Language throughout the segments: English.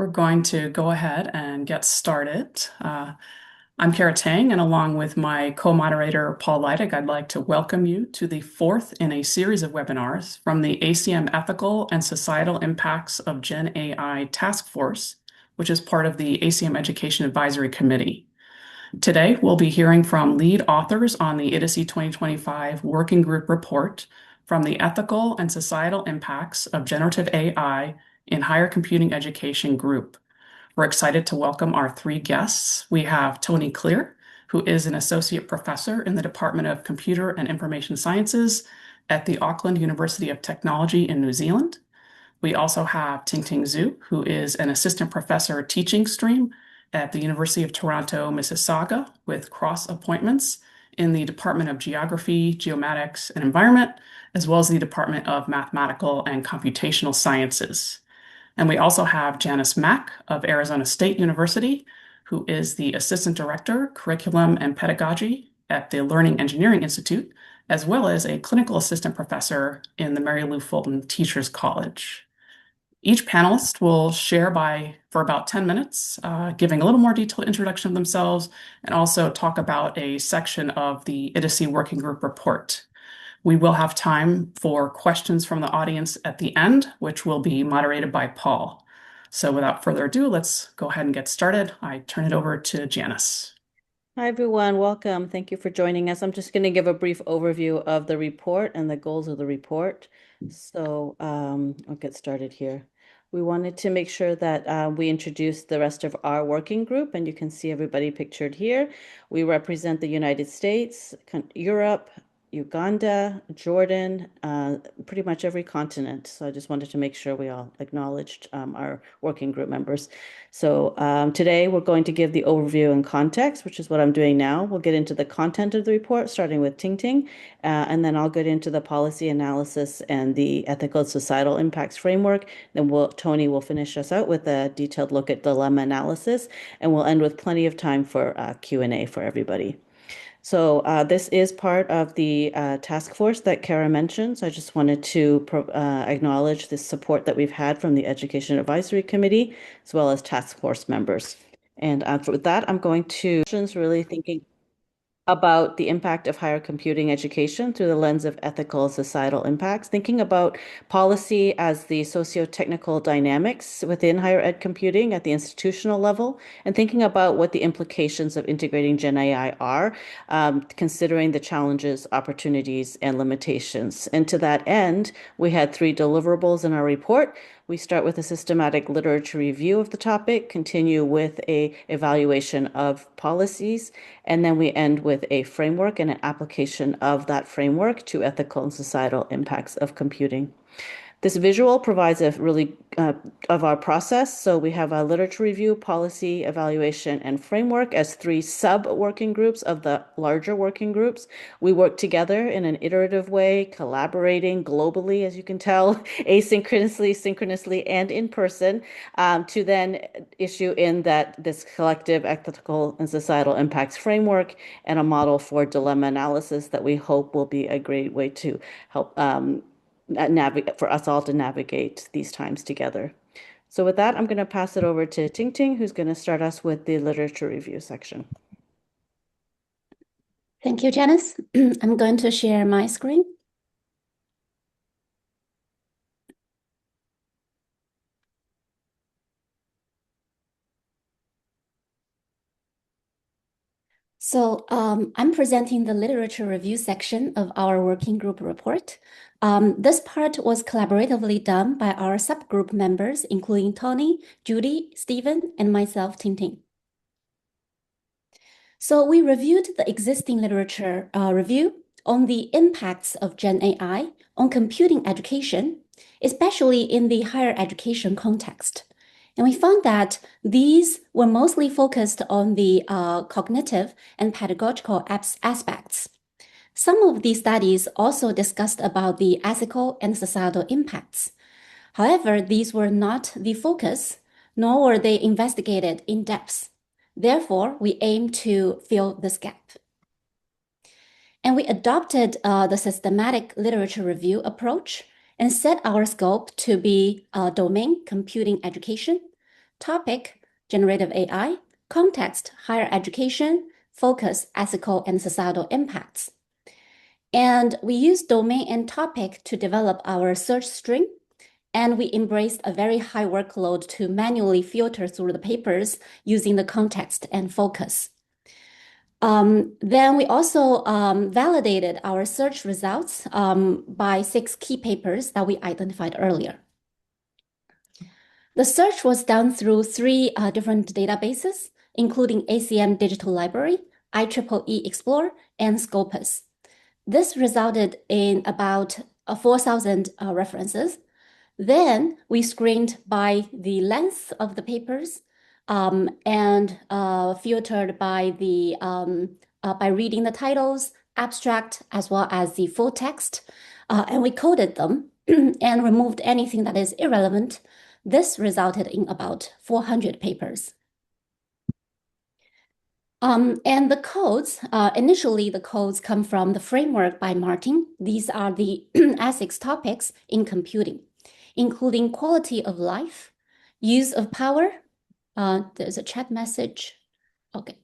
We're going to go ahead and get started. I'm Cara Tang, and along with my co-moderator, Paul Leidig, I'd like to welcome you to the fourth in a series of webinars from the ACM Ethical and Societal Impacts of GenAI Task Force, which is part of the ACM Education Advisory Committee. Today, we'll be hearing from lead authors on the ITiCSE 2025 Working Group Report from the Ethical and Societal Impacts of Generative AI in Higher Computing Education group. We're excited to welcome our three guests. We have Tony Clear, who is an associate professor in the Department of Computer and Information Sciences at the Auckland University of Technology in New Zealand. We also have Tingting Zhu, who is an assistant professor teaching stream at the University of Toronto, Mississauga, with cross appointments in the Department of Geography, Geomatics, and Environment, as well as the Department of Mathematical and Computational Sciences. And we also have Janice Mack of Arizona State University, who is the Assistant Director, Curriculum and Pedagogy at the Learning Engineering Institute, as well as a Clinical Assistant Professor in the Mary Lou Fulton Teachers College. Each panelist will share for about 10 minutes, giving a little more detailed introduction of themselves, and also talk about a section of the ITiCSE Working Group report. We will have time for questions from the audience at the end, which will be moderated by Paul. So without further ado, let's go ahead and get started. I turn it over to Janice. Hi, everyone. Welcome. Thank you for joining us. I'm just going to give a brief overview of the report and the goals of the report. So I'll get started here. We wanted to make sure that we introduce the rest of our working group, and you can see everybody pictured here. We represent the United States, Europe, Uganda, Jordan, pretty much every continent. So I just wanted to make sure we all acknowledged our working group members. So today we're going to give the overview and context, which is what I'm doing now. We'll get into the content of the report, starting with Tingting, and then I'll get into the policy analysis and the ethical and societal impacts framework. Then Tony will finish us out with a detailed look at dilemma analysis, and we'll end with plenty of time for Q&A for everybody. So this is part of the task force that Cara mentioned. So I just wanted to acknowledge the support that we've had from the Education Advisory Committee, as well as task force members. And for that, I'm going to really thinking about the impact of higher computing education through the lens of ethical societal impacts, thinking about policy as the socio-technical dynamics within higher ed computing at the institutional level, and thinking about what the implications of integrating GenAI are, considering the challenges, opportunities, and limitations. And to that end, we had three deliverables in our report. We start with a systematic literature review of the topic, continue with a evaluation of policies, and then we end with a framework and an application of that framework to ethical and societal impacts of computing. This visual provides a really of our process. So we have a literature review, policy, evaluation, and framework as three sub-working groups of the larger working groups. We work together in an iterative way, collaborating globally, as you can tell, asynchronously, synchronously, and in person, to then issue in this collective ethical and societal impacts framework and a model for dilemma analysis that we hope will be a great way to help for us all to navigate these times together. So with that, I'm going to pass it over to Tingting, who's going to start us with the literature review section. Thank you, Janice. I'm going to share my screen. So I'm presenting the literature review section of our working group report. This part was collaboratively done by our subgroup members, including Tony, Judy, Stephen, and myself, Tingting. So we reviewed the existing literature review on the impacts of GenAI on computing education, especially in the higher education context. And we found that these were mostly focused on the cognitive and pedagogical aspects. Some of these studies also discussed about the ethical and societal impacts. However, these were not the focus, nor were they investigated in depth. Therefore, we aim to fill this gap. And we adopted the systematic literature review approach and set our scope to be domain computing education, topic, generative AI, context, higher education, focus, ethical and societal impacts. And we use domain and topic to develop our search string. And we embraced a very high workload to manually filter through the papers using the context and focus. Then we also validated our search results by 6 key papers that we identified earlier. The search was done through 3 different databases, including ACM Digital Library, IEEE Explore, and Scopus. This resulted in about 4,000 references. Then we screened by the length of the papers and filtered by reading the titles, abstract, as well as the full text, and we coded them and removed anything that is irrelevant. This resulted in about 400 papers. And the codes, initially the codes come from the framework by Martin. These are the ethics topics in computing, including quality of life, use of power. There's a chat message. Okay.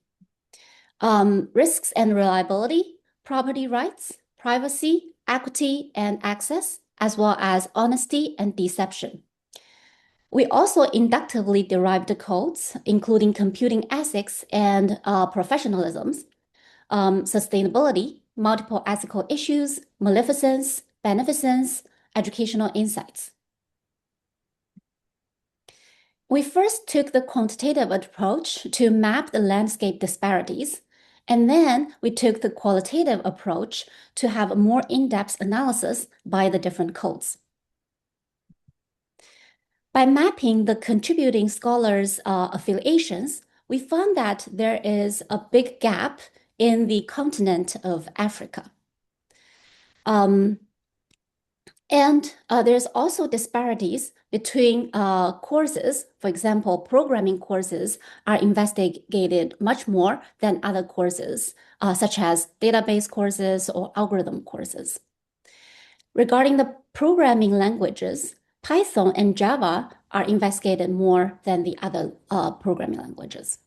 Risks and reliability, property rights, privacy, equity, and access, as well as honesty and deception. We also inductively derived the codes, including computing ethics and professionalisms, sustainability, multiple ethical issues, maleficence, beneficence, educational insights. We first took the quantitative approach to map the landscape disparities, and then we took the qualitative approach to have a more in-depth analysis by the different codes. By mapping the contributing scholars' affiliations, we found that there is a big gap in the continent of Africa. There's also disparities between courses. For example, programming courses are investigated much more than other courses, such as database courses or algorithm courses. Regarding the programming languages, Python and Java are investigated more than the other programming languages.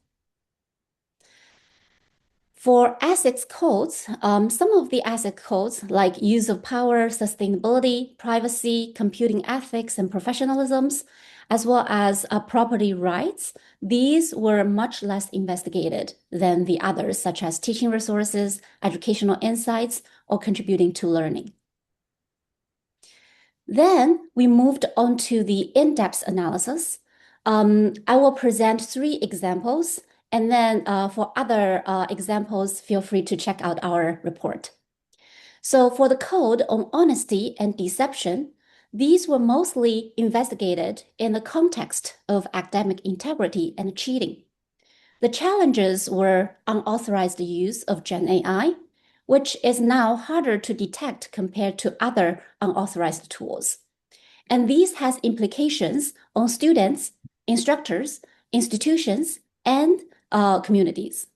For ethics codes, some of the ethics codes like use of power, sustainability, privacy, computing ethics, and professionalisms, as well as property rights, these were much less investigated than the others, such as teaching resources, educational insights, or contributing to learning. Then we moved on to the in-depth analysis. I will present 3 examples, and then for other examples, feel free to check out our report. So for the code on honesty and deception, these were mostly investigated in the context of academic integrity and cheating. The challenges were unauthorized use of GenAI, which is now harder to detect compared to other unauthorized tools. And these has implications on students, instructors, institutions, and communities.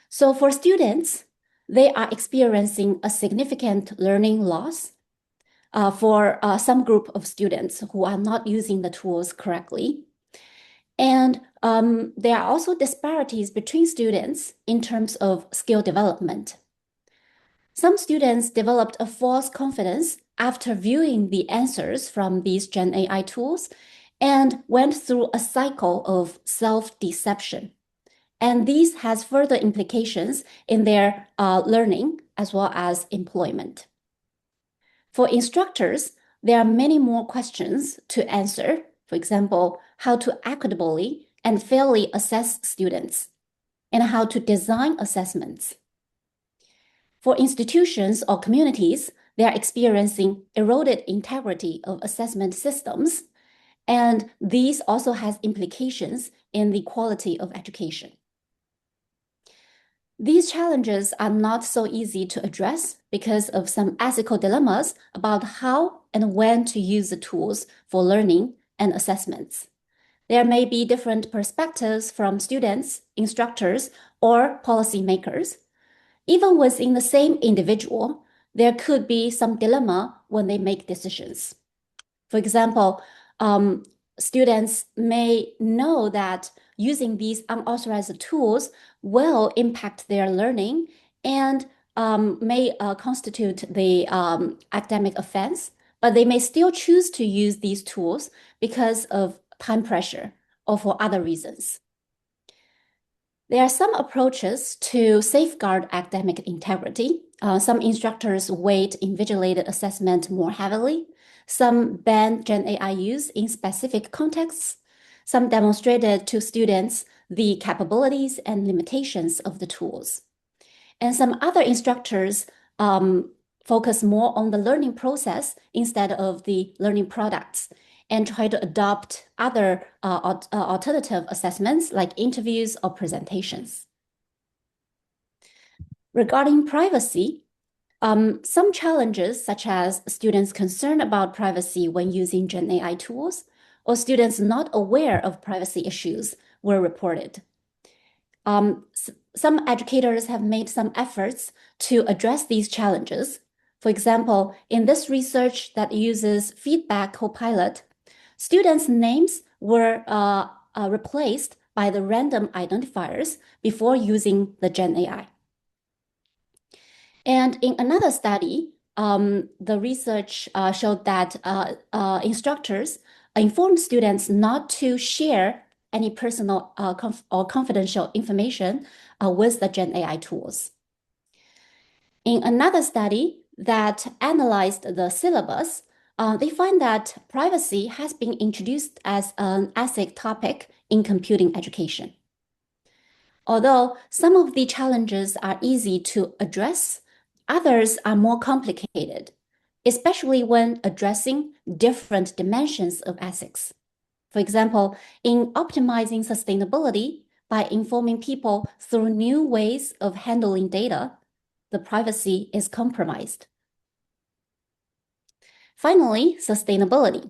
So for students, they are experiencing a significant learning loss for some group of students who are not using the tools correctly. And there are also disparities between students in terms of skill development. Some students developed a false confidence after viewing the answers from these GenAI tools and went through a cycle of self-deception. And this has further implications in their learning as well as employment. For instructors, there are many more questions to answer. For example, how to equitably and fairly assess students, and how to design assessments. For institutions or communities, they are experiencing eroded integrity of assessment systems, and these also has implications in the quality of education. These challenges are not so easy to address because of some ethical dilemmas about how and when to use the tools for learning and assessments. There may be different perspectives from students, instructors, or policymakers. Even within the same individual, there could be some dilemma when they make decisions. For example, students may know that using these unauthorized tools will impact their learning and may constitute the academic offense, but they may still choose to use these tools because of time pressure or for other reasons. There are some approaches to safeguard academic integrity. Some instructors weight invigilated assessment more heavily. Some ban GenAI use in specific contexts. Some demonstrated to students the capabilities and limitations of the tools. And some other instructors focus more on the learning process instead of the learning products and try to adopt other alternative assessments like interviews or presentations. Regarding privacy, some challenges, such as students' concern about privacy when using GenAI tools, or students not aware of privacy issues, were reported. Some educators have made some efforts to address these challenges. For example, in this research that uses Feedback Copilot, students' names were replaced by the random identifiers before using the GenAI. And in another study, the research showed that instructors informed students not to share any personal or confidential information with the GenAI tools. In another study that analyzed the syllabus, they find that privacy has been introduced as an ethic topic in computing education. Although some of the challenges are easy to address, others are more complicated, especially when addressing different dimensions of ethics. For example, in optimizing sustainability by informing people through new ways of handling data, the privacy is compromised. Finally, sustainability.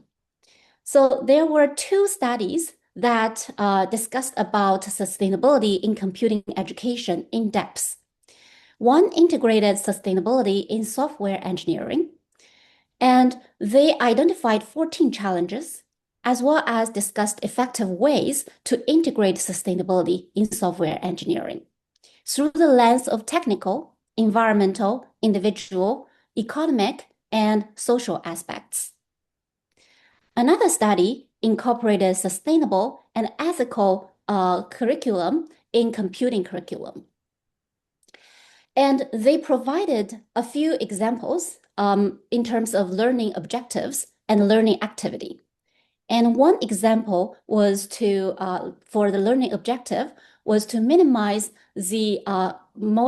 So there were two studies that discussed about sustainability in computing education in depth. One integrated sustainability in software engineering, and they identified 14 challenges, as well as discussed effective ways to integrate sustainability in software engineering through the lens of technical, environmental, individual, economic, and social aspects. Another study incorporated sustainable and ethical curriculum in computing curriculum. And they provided a few examples in terms of learning objectives and learning activity. And one example was for the learning objective was to minimize the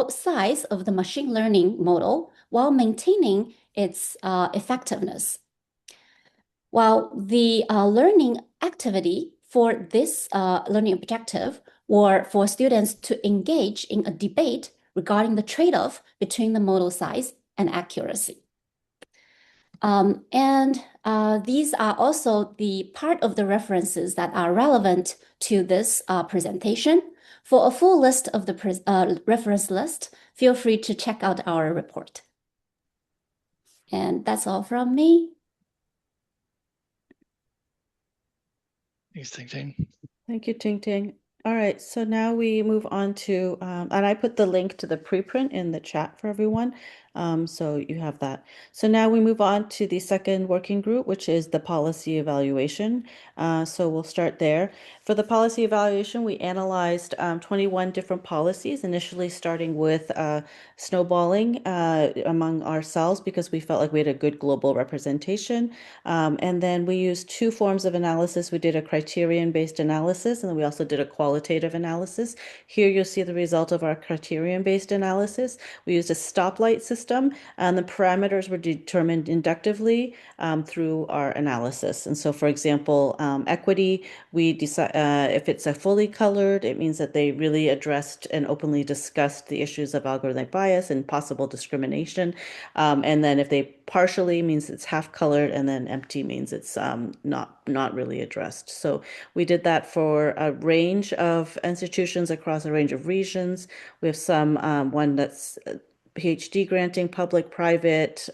size of the machine learning model while maintaining its effectiveness. While the learning activity for this learning objective were for students to engage in a debate regarding the trade-off between the model size and accuracy. These are also the part of the references that are relevant to this presentation. For a full list of the reference list, feel free to check out our report. And that's all from me. Thanks, Tingting. Thank you, Tingting. All right, so now we move on to, and I put the link to the preprint in the chat for everyone, so you have that. So now we move on to the second working group, which is the policy evaluation. So we'll start there. For the policy evaluation, we analyzed 21 different policies, initially starting with snowballing among ourselves because we felt like we had a good global representation. And then we used two forms of analysis. We did a criterion-based analysis, and then we also did a qualitative analysis. Here you'll see the result of our criterion-based analysis. We used a stoplight system, and the parameters were determined inductively through our analysis. And so, for example, equity, we decide if it's a fully colored, it means that they really addressed and openly discussed the issues of algorithmic bias and possible discrimination. And then if they partially means it's half colored, and then empty means it's not really addressed. So we did that for a range of institutions across a range of regions. We have some one that's PhD granting, public, private,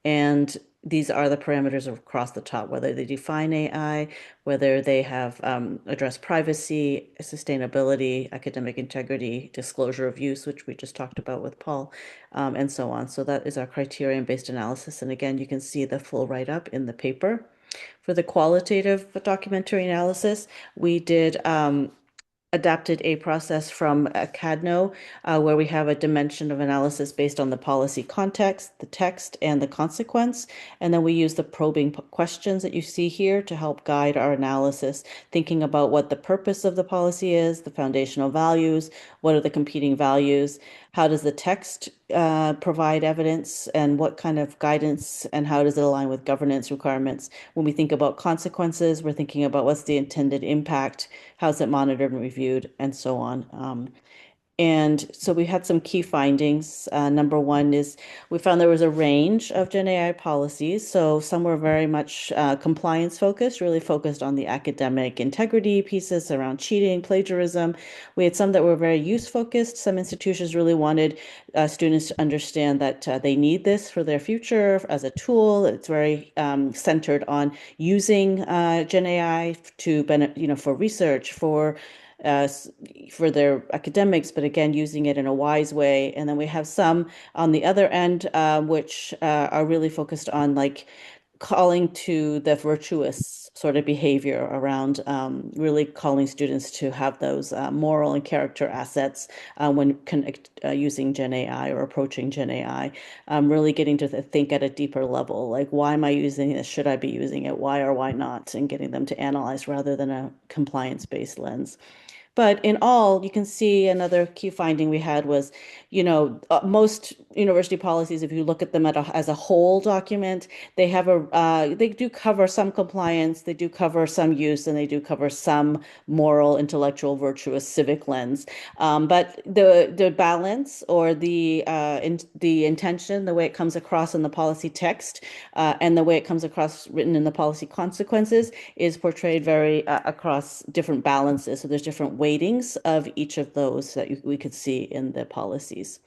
and these are the parameters across the top, whether they define AI, whether they have addressed privacy, sustainability, academic integrity, disclosure of use, which we just talked about with Paul, and so on. So that is our criterion-based analysis. And again, you can see the full write-up in the paper. For the qualitative documentary analysis, we did adapted a process from CADNO, where we have a dimension of analysis based on the policy context, the text, and the consequence. And then we use the probing questions that you see here to help guide our analysis, thinking about what the purpose of the policy is, the foundational values, what are the competing values, how does the text provide evidence, and what kind of guidance, and how does it align with governance requirements. When we think about consequences, we're thinking about what's the intended impact, how's it monitored and reviewed, and so on. And so we had some key findings. Number one is we found there was a range of GenAI policies. So some were very much compliance focused, really focused on the academic integrity pieces around cheating, plagiarism. We had some that were very use focused. Some institutions really wanted students to understand that they need this for their future as a tool. It's very centered on using GenAI to for research, uh, for their academics, but again, using it in a wise way. And then we have some on the other end, which are really focused on like calling to the virtuous sort of behavior around really calling students to have those moral and character assets when using Gen AI or approaching Gen AI, really getting to think at a deeper level, like why am I using this? Should I be using it? Why or why not? And getting them to analyze rather than a compliance-based lens. But in all, you can see another key finding we had was, most university policies, if you look at them as a whole document, they do cover some compliance, they do cover some use, and they do cover some moral, intellectual, virtuous, civic lens. But the balance or the intention, the way it comes across in the policy text, and the way it comes across written in the policy consequences is portrayed very across different balances. So there's different weightings of each of those that we could see in the policies.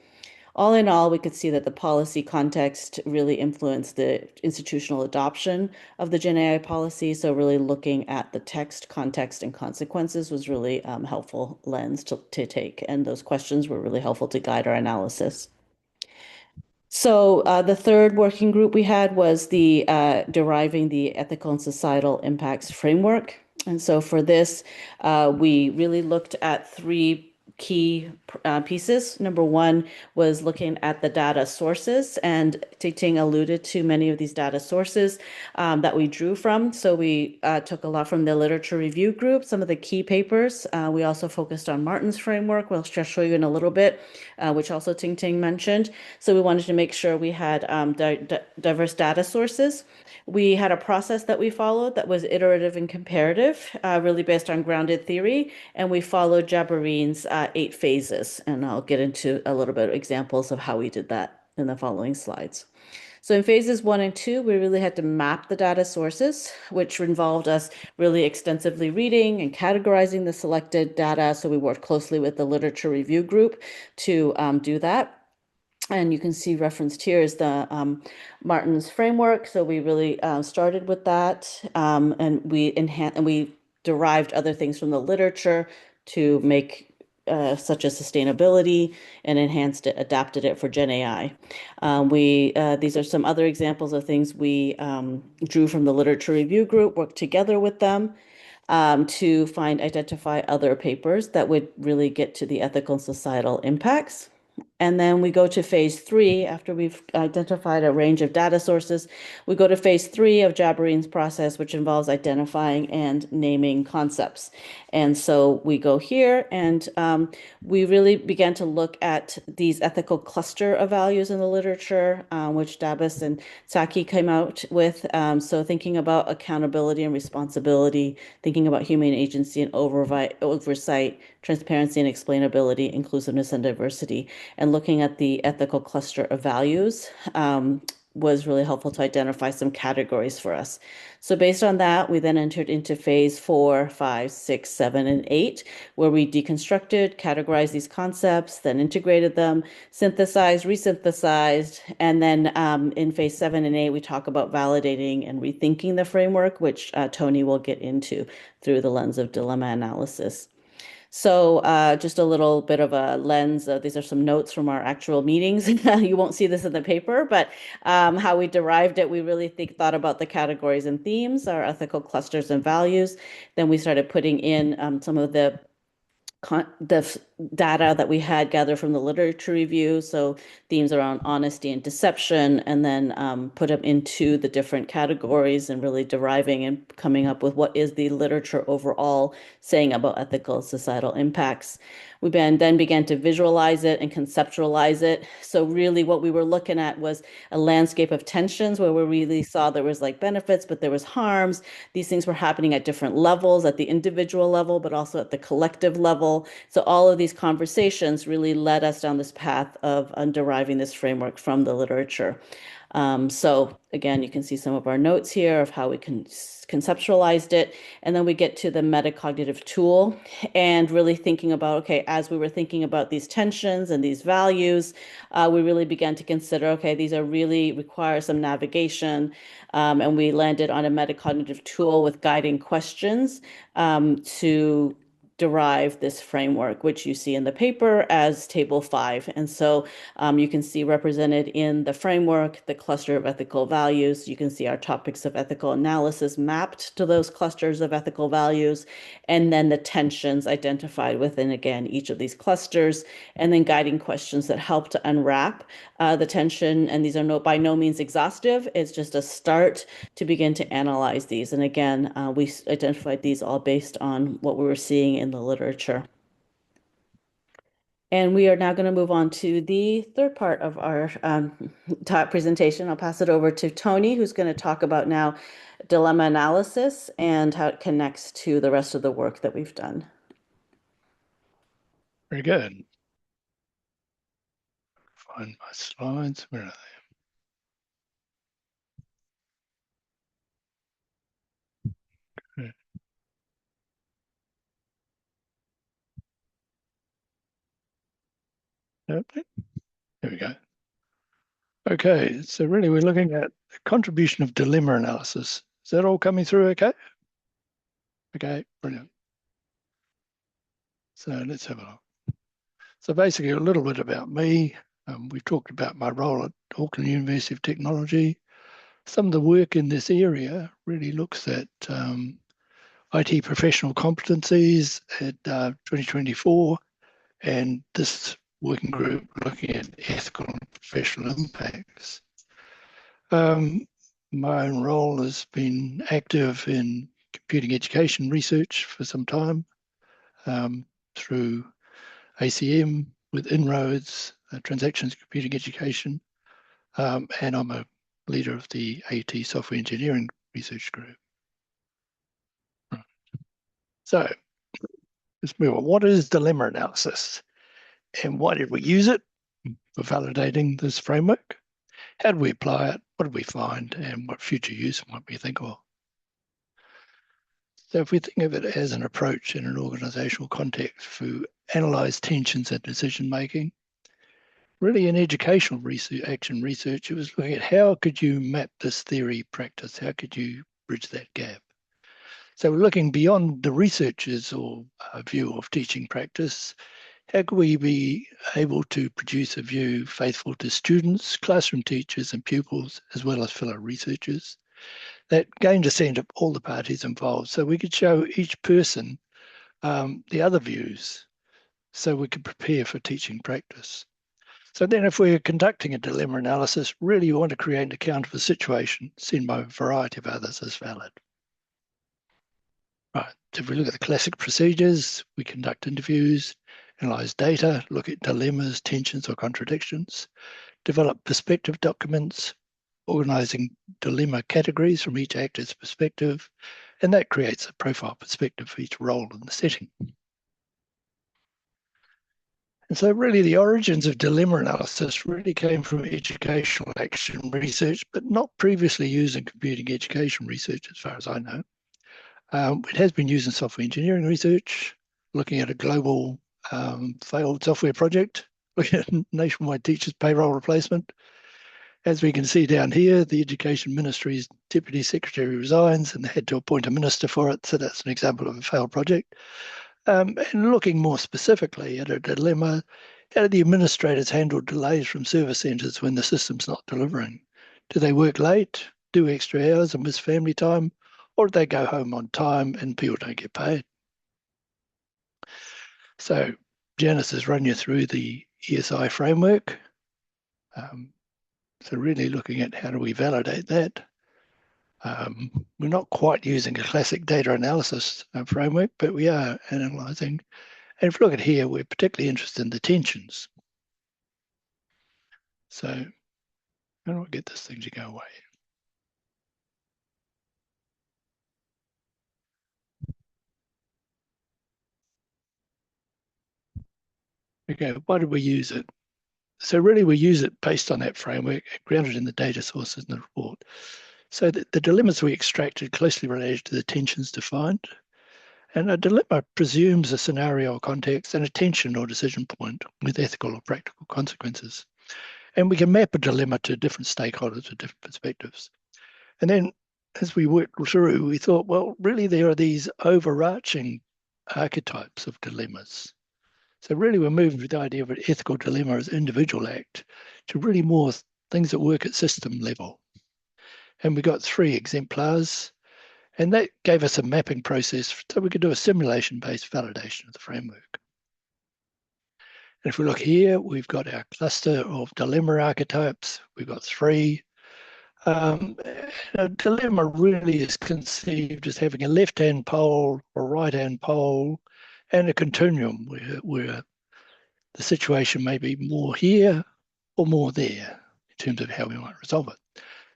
All in all, we could see that the policy context really influenced the institutional adoption of the Gen AI policy. So really looking at the text, context, and consequences was really helpful lens to take. And those questions were really helpful to guide our analysis. So the third working group we had was the deriving the ethical and societal impacts framework. And so for this, we really looked at three key pieces. Number one was looking at the data sources, and Tingting alluded to many of these data sources that we drew from. So we took a lot from the literature review group, some of the key papers. We also focused on Martin's framework, which I'll show you in a little bit, which also Tingting mentioned. So we wanted to make sure we had diverse data sources. We had a process that we followed that was iterative and comparative, really based on grounded theory, and we followed Jabarin's 8 phases, and I'll get into a little bit of examples of how we did that in the following slides. So in phases 1 and 2, we really had to map the data sources, which involved us really extensively reading and categorizing the selected data. So we worked closely with the literature review group to do that. And you can see referenced here is the Martin's framework. So we really started with that, and we derived other things from the literature to make such as sustainability, and enhanced it, adapted it for Gen AI. These are some other examples of things we drew from the literature review group, worked together with them to identify other papers that would really get to the ethical and societal impacts. And then we go to phase 3 after we've identified a range of data sources. We go to phase 3 of Jabarin's process, which involves identifying and naming concepts. And so we go here and we really began to look at these ethical cluster of values in the literature, which Dabis and Saki came out with. So thinking about accountability and responsibility, thinking about human agency and oversight, transparency and explainability, inclusiveness and diversity, and looking at the ethical cluster of values was really helpful to identify some categories for us. So based on that, we then entered into phase 4, 5, 6, 7, and 8, where we deconstructed, categorized these concepts, then integrated them, synthesized, resynthesized, and then in phase 7 and 8, we talk about validating and rethinking the framework, which Tony will get into through the lens of dilemma analysis. So just a little bit of a lens. These are some notes from our actual meetings. You won't see this in the paper, but how we derived it, we really thought about the categories and themes, our ethical clusters and values. Then we started putting in some of the data that we had gathered from the literature review, so themes around honesty and deception, and then put them into the different categories and really deriving and coming up with what is the literature overall saying about ethical and societal impacts. We then began to visualize it and conceptualize it. So really what we were looking at was a landscape of tensions where we really saw there was like benefits, but there was harms. These things were happening at different levels, at the individual level, but also at the collective level. So all of these conversations really led us down this path of deriving this framework from the literature. So again, you can see some of our notes here of how we conceptualized it. And then we get to the metacognitive tool and really thinking about, okay, as we were thinking about these tensions and these values, we really began to consider, okay, these are really require some navigation. And we landed on a metacognitive tool with guiding questions to derive this framework, which you see in the paper as table 5. And so you can see represented in the framework, the cluster of ethical values. You can see our topics of ethical analysis mapped to those clusters of ethical values, and then the tensions identified within, again, each of these clusters, and then guiding questions that help to unwrap the tension. And these are by no means exhaustive. It's just a start to begin to analyze these. And again, we identified these all based on what we were seeing in the literature. And we are now going to move on to the third part of our presentation. I'll pass it over to Tony, who's going to talk about now dilemma analysis and how it connects to the rest of the work that we've done. Very good. Find my slides. Where are they? Okay. There we go. Okay, so really we're looking at the contribution of dilemma analysis. Is that all coming through okay? Okay, brilliant. So let's have a look. So basically a little bit about me. We've talked about my role at Auckland University of Technology. Some of the work in this area really looks at IT professional competencies at 2024, and this working group looking at ethical and professional impacts. My own role has been active in computing education research for some time through ACM with inroads, transactions computing education, and I'm a leader of the AT software engineering research group. Right. So let's move on. What is dilemma analysis and why did we use it for validating this framework? How did we apply it? What did we find? And what future use might we think of? So if we think of it as an approach in an organizational context to analyze tensions and decision making, really in educational research, action research, it was looking at how could you map this theory practice? How could you bridge that gap? So we're looking beyond the researchers or view of teaching practice. How can we be able to produce a view faithful to students, classroom teachers and pupils, as well as fellow researchers, that gained assent of all the parties involved, so we could show each person the other views so we could prepare for teaching practice. So then if we're conducting a dilemma analysis, really you want to create an account of a situation seen by a variety of others as valid. Right, so if we look at the classic procedures, we conduct interviews, analyze data, look at dilemmas, tensions or contradictions, develop perspective documents, organizing dilemma categories from each actor's perspective, and that creates a profile perspective for each role in the setting. And so really the origins of dilemma analysis really came from educational action research, but not previously used in computing education research as far as I know. It has been used in software engineering research, looking at a global failed software project, looking at nationwide teachers' payroll replacement. As we can see down here, the Education Ministry's Deputy Secretary resigns and they had to appoint a minister for it. So that's an example of a failed project. And looking more specifically at a dilemma, how do the administrators handle delays from service centres when the system's not delivering? Do they work late, do extra hours and miss family time, or do they go home on time and people don't get paid? So Janice has run you through the ESI framework. So really looking at how do we validate that. We're not quite using a classic data analysis framework, but we are analysing. And if you look at here, we're particularly interested in the tensions. So how do I get this thing to go away? Okay, why did we use it? So really we use it based on that framework, grounded in the data sources in the report. So the dilemmas we extracted closely related to the tensions defined. And a dilemma presumes a scenario or context and a tension or decision point with ethical or practical consequences. And we can map a dilemma to different stakeholders with different perspectives. And then as we worked through, we thought, well, really there are these overarching archetypes of dilemmas. So really we're moving from the idea of an ethical dilemma as an individual act to really more things that work at system level. And we got 3 exemplars, and that gave us a mapping process so we could do a simulation-based validation of the framework. And if we look here, we've got our cluster of dilemma archetypes. We've got 3. A dilemma really is conceived as having a left-hand pole, a right-hand pole, and a continuum where the situation may be more here or more there in terms of how we might resolve it.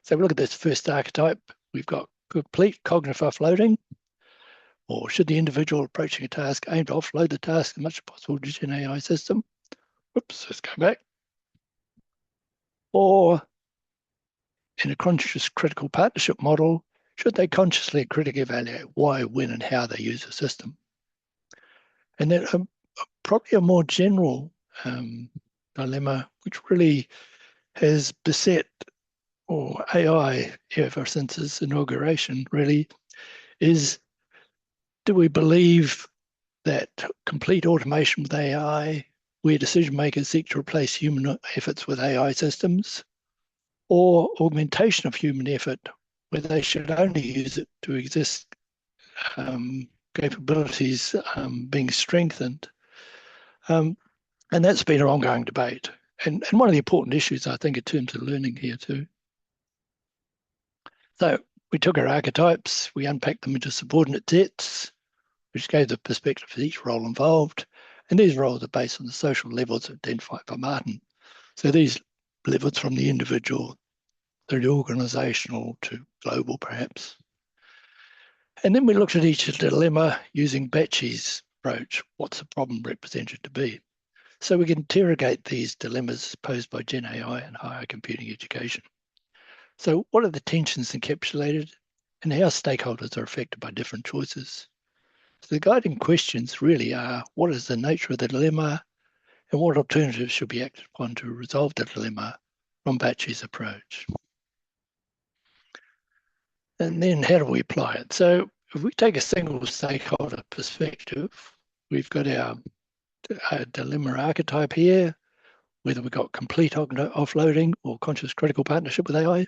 So if we look at this first archetype, we've got complete cognitive offloading, or should the individual approaching a task aim to offload the task as much as possible to the GenAI system? Whoops, let's go back. Or in a conscious critical partnership model, should they consciously and critically evaluate why, when, and how they use the system? And then probably a more general dilemma, which really has beset or AI ever since its inauguration, really, is do we believe that complete automation with AI, where decision makers seek to replace human efforts with AI systems, or augmentation of human effort, where they should only use it to exist capabilities being strengthened? And that's been an ongoing debate. And one of the important issues, I think, in terms of learning here too. So we took our archetypes, we unpacked them into subordinate sets, which gave the perspective of each role involved. And these roles are based on the social levels identified by Martin. So these levels from the individual through the organizational to global, perhaps. And then we looked at each dilemma using Batchy's approach. What's the problem represented to be? So we can interrogate these dilemmas posed by GenAI and higher computing education. So what are the tensions encapsulated and how stakeholders are affected by different choices? So the guiding questions really are, what is the nature of the dilemma and what alternatives should be acted upon to resolve the dilemma from Batchy's approach? And then how do we apply it? So if we take a single stakeholder perspective, we've got our dilemma archetype here, whether we've got complete offloading or conscious critical partnership with AI,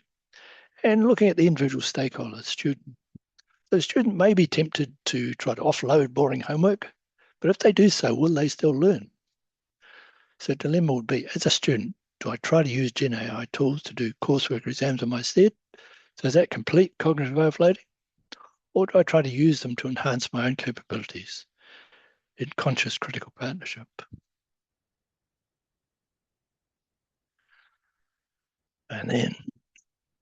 and looking at the individual stakeholder, student. The student may be tempted to try to offload boring homework, but if they do so, will they still learn? So the dilemma would be, as a student, do I try to use GenAI tools to do coursework or exams on my stead? So is that complete cognitive overloading? Or do I try to use them to enhance my own capabilities in conscious critical partnership? And then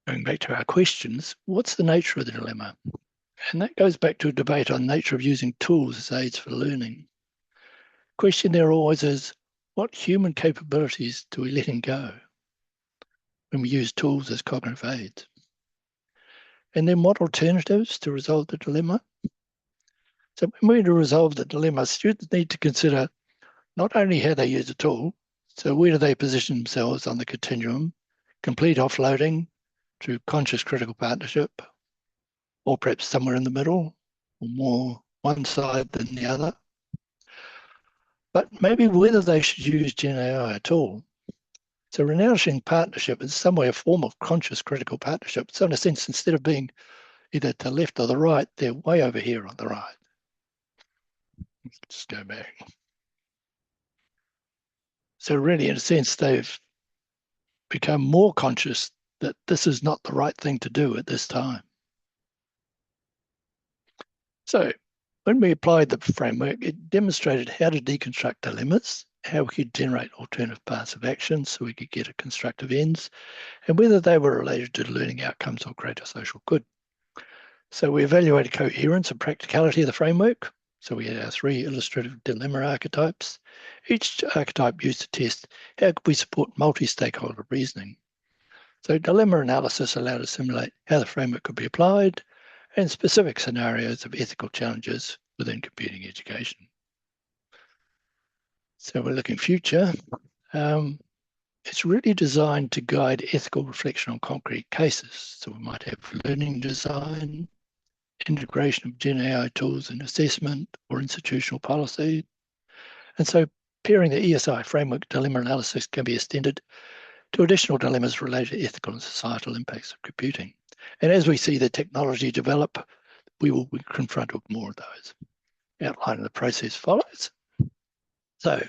going back to our questions, what's the nature of the dilemma? And that goes back to a debate on the nature of using tools as aids for learning. Question there always is, what human capabilities do we let him go when we use tools as cognitive aids? And then what alternatives to resolve the dilemma? So when we resolve the dilemma, students need to consider not only how they use the tool, so where do they position themselves on the continuum, complete offloading to conscious critical partnership, or perhaps somewhere in the middle, or more one side than the other. But maybe whether they should use GenAI at all. So renouncing partnership is in some way a form of conscious critical partnership. So in a sense, instead of being either to the left or the right, they're way over here on the right. Let's just go back. So really, in a sense, they've become more conscious that this is not the right thing to do at this time. So when we applied the framework, it demonstrated how to deconstruct dilemmas, how we could generate alternative paths of action so we could get a constructive ends, and whether they were related to learning outcomes or greater social good. So we evaluated coherence and practicality of the framework. So we had our 3 illustrative dilemma archetypes. Each archetype used to test how could we support multi-stakeholder reasoning. So dilemma analysis allowed us to simulate how the framework could be applied and specific scenarios of ethical challenges within computing education. So we're looking future. It's really designed to guide ethical reflection on concrete cases. So we might have learning design, integration of GenAI tools in assessment or institutional policy. And so pairing the ESI framework dilemma analysis can be extended to additional dilemmas related to ethical and societal impacts of computing. And as we see the technology develop, we will be confronted with more of those. Outline of the process follows. So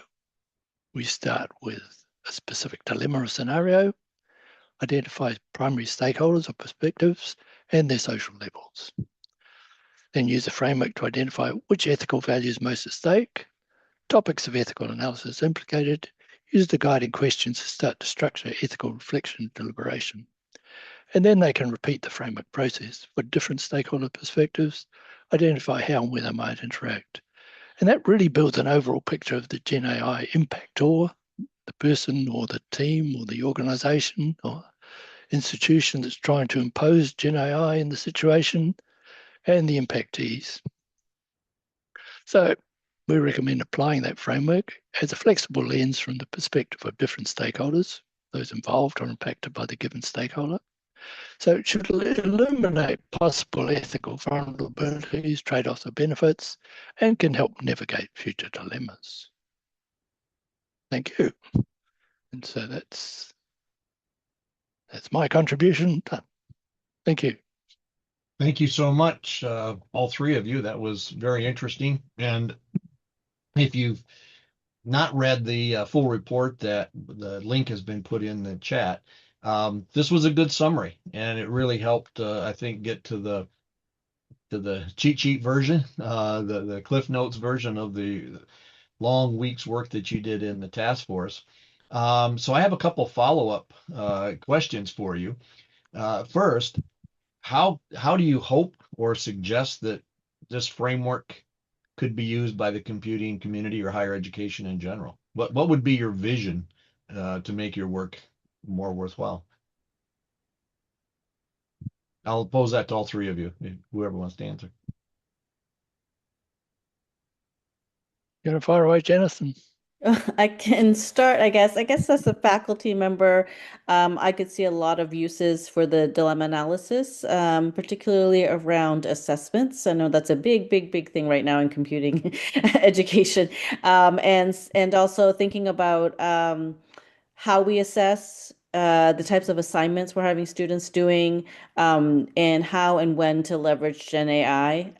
we start with a specific dilemma or scenario, identify primary stakeholders or perspectives and their social levels. Then use the framework to identify which ethical values most at stake, topics of ethical analysis implicated, use the guiding questions to start to structure ethical reflection and deliberation. And then they can repeat the framework process for different stakeholder perspectives, identify how and where they might interact. And that really builds an overall picture of the GenAI impact, or the person or the team or the organization or institution that's trying to impose GenAI in the situation, and the impactees. So we recommend applying that framework as a flexible lens from the perspective of different stakeholders, those involved or impacted by the given stakeholder. So it should illuminate possible ethical vulnerabilities, trade-offs or benefits, and can help navigate future dilemmas. Thank you. And so that's my contribution done. Thank you. Thank you so much, all 3 of you. That was very interesting. And if you've not read the full report, that the link has been put in the chat. This was a good summary, and it really helped, I think, get to the cheat sheet version, the Cliff Notes version of the long week's work that you did in the task force. So I have a couple follow-up questions for you. First, how do you hope or suggest that this framework could be used by the computing community or higher education in general? What would be your vision to make your work more worthwhile? I'll pose that to all 3 of you, whoever wants to answer. You want to fire away, Janice? I can start, I guess. I guess as a faculty member, I could see a lot of uses for the dilemma analysis, particularly around assessments. I know that's a big thing right now in computing education. And also thinking about how we assess the types of assignments we're having students doing, and how and when to leverage Gen AI.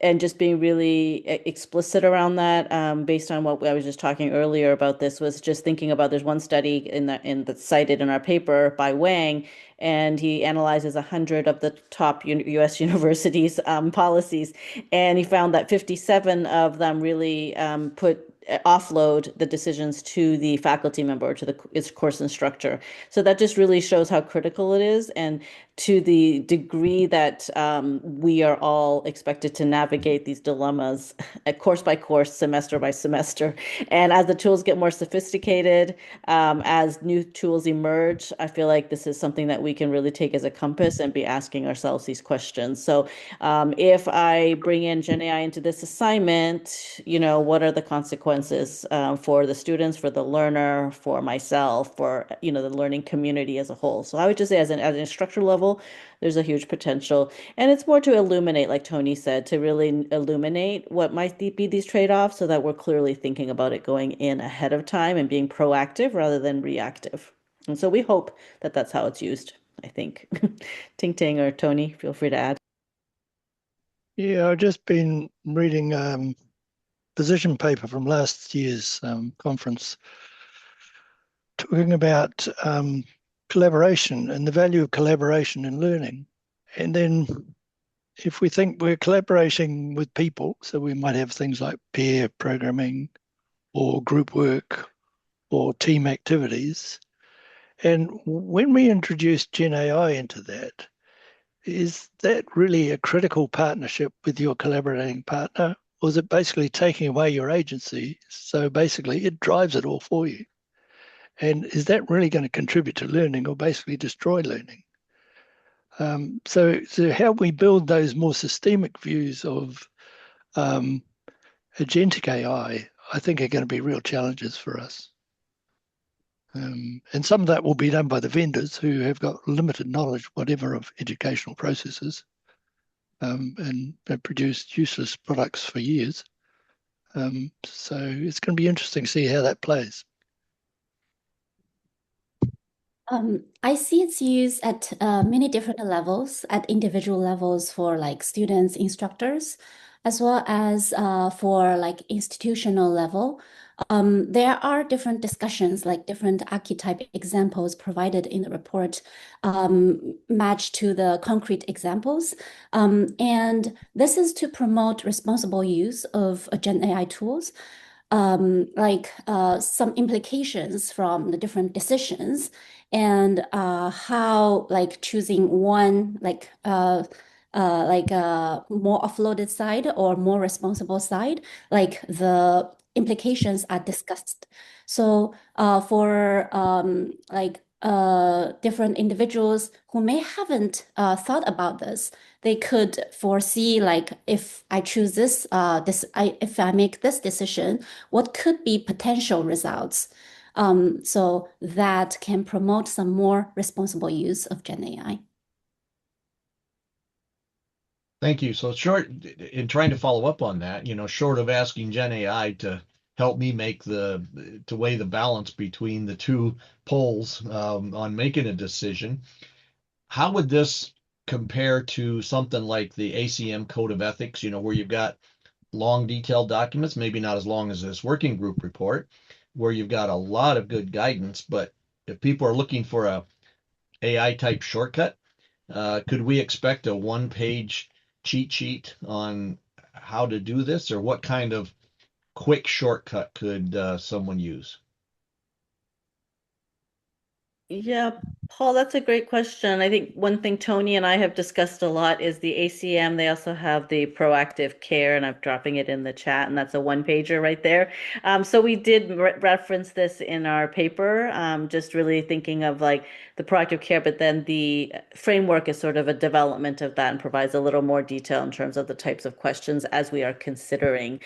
And just being really explicit around that, based on what I was just talking earlier about. This was just thinking about, there's one study that's cited in our paper by Wang, and he analyzes 100 of the top U.S. universities' policies, and he found that 57 of them really put offload the decisions to the faculty member or to its course instructor. So that just really shows how critical it is, and to the degree that we are all expected to navigate these dilemmas course by course, semester by semester. And as the tools get more sophisticated, as new tools emerge, I feel like this is something that we can really take as a compass and be asking ourselves these questions. So if I bring in GenAI into this assignment, what are the consequences for the students, for the learner, for myself, for the learning community as a whole? So I would just say, as an instructor level, there's a huge potential, and it's more to illuminate, like Tony said, to really illuminate what might be these trade-offs, so that we're clearly thinking about it going in ahead of time and being proactive rather than reactive. And so we hope that that's how it's used, I think. Tingting or Tony, feel free to add. Yeah, I've just been reading position paper from last year's conference talking about collaboration and the value of collaboration in learning. And then if we think we're collaborating with people, so we might have things like pair programming or group work or team activities. And when we introduce GenAI into that, is that really a critical partnership with your collaborating partner? Or is it basically taking away your agency? So basically it drives it all for you. And is that really going to contribute to learning or basically destroy learning? So how we build those more systemic views of agentic AI, I think are going to be real challenges for us. And some of that will be done by the vendors who have got limited knowledge, whatever, of educational processes, and have produced useless products for years. So it's going to be interesting to see how that plays. I see its use at many different levels, at individual levels for like students, instructors, as well as for like institutional level. There are different discussions, like different archetype examples provided in the report, matched to the concrete examples. And this is to promote responsible use of Gen AI tools, like some implications from the different decisions, and how like choosing one more offloaded side or more responsible side, like the implications are discussed. So for different individuals who may haven't thought about this, they could foresee, like, if I choose this, if I make this decision, what could be potential results? So that can promote some more responsible use of Gen AI. Thank you. So short, in trying to follow up on that, short of asking Gen AI to help me to weigh the balance between the two poles on making a decision, how would this compare to something like the ACM Code of Ethics, where you've got long detailed documents, maybe not as long as this working group report, where you've got a lot of good guidance, but if people are looking for a AI type shortcut, could we expect a one-page cheat sheet on how to do this, or what kind of quick shortcut could someone use? Yeah, Paul, that's a great question. I think one thing Tony and I have discussed a lot is the ACM. They also have the proactive care, and I'm dropping it in the chat, and that's a one pager right there. So we did reference this in our paper, just really thinking of like the proactive care, but then the framework is sort of a development of that and provides a little more detail in terms of the types of questions as we are considering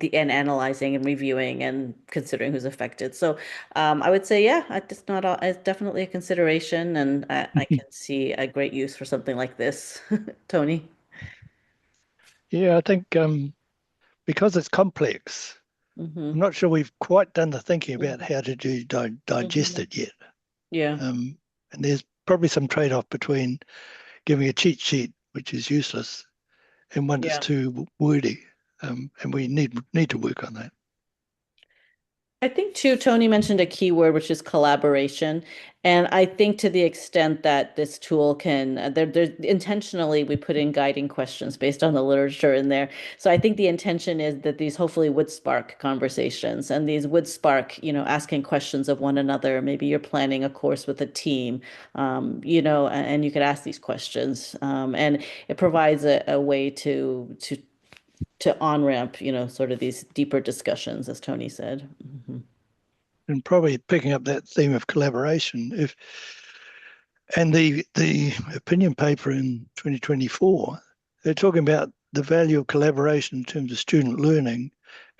and analyzing and reviewing and considering who's affected. So I would say, yeah, it's definitely a consideration, and I can see a great use for something like this. Tony? Yeah, I think because it's complex, Mm-hmm. I'm not sure we've quite done the thinking about how to digest Mm-hmm. it yet. Yeah. And there's probably some trade-off between giving a cheat sheet, which is useless, and one that's Yeah. too wordy. And we need to work on that. I think too, Tony mentioned a key word, which is collaboration. And I think to the extent that this tool can, intentionally we put in guiding questions based on the literature in there. So I think the intention is that these hopefully would spark conversations and these would spark, asking questions of one another. Maybe you're planning a course with a team, and you could ask these questions. And it provides a way to on-ramp, sort of these deeper discussions, as Tony said. Mm-hmm. And probably picking up that theme of collaboration, and the opinion paper in 2024, they're talking about the value of collaboration in terms of student learning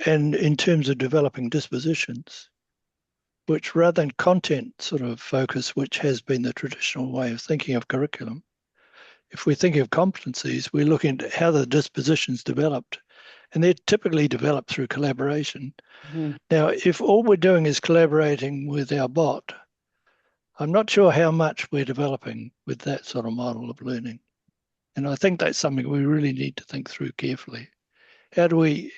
and in terms of developing dispositions, which rather than content sort of focus, which has been the traditional way of thinking of curriculum, if we're thinking of competencies, we're looking at how the dispositions developed, and they're typically developed through collaboration. Mm-hmm. Now, if all we're doing is collaborating with our bot, I'm not sure how much we're developing with that sort of model of learning. And I think that's something we really need to think through carefully. How do we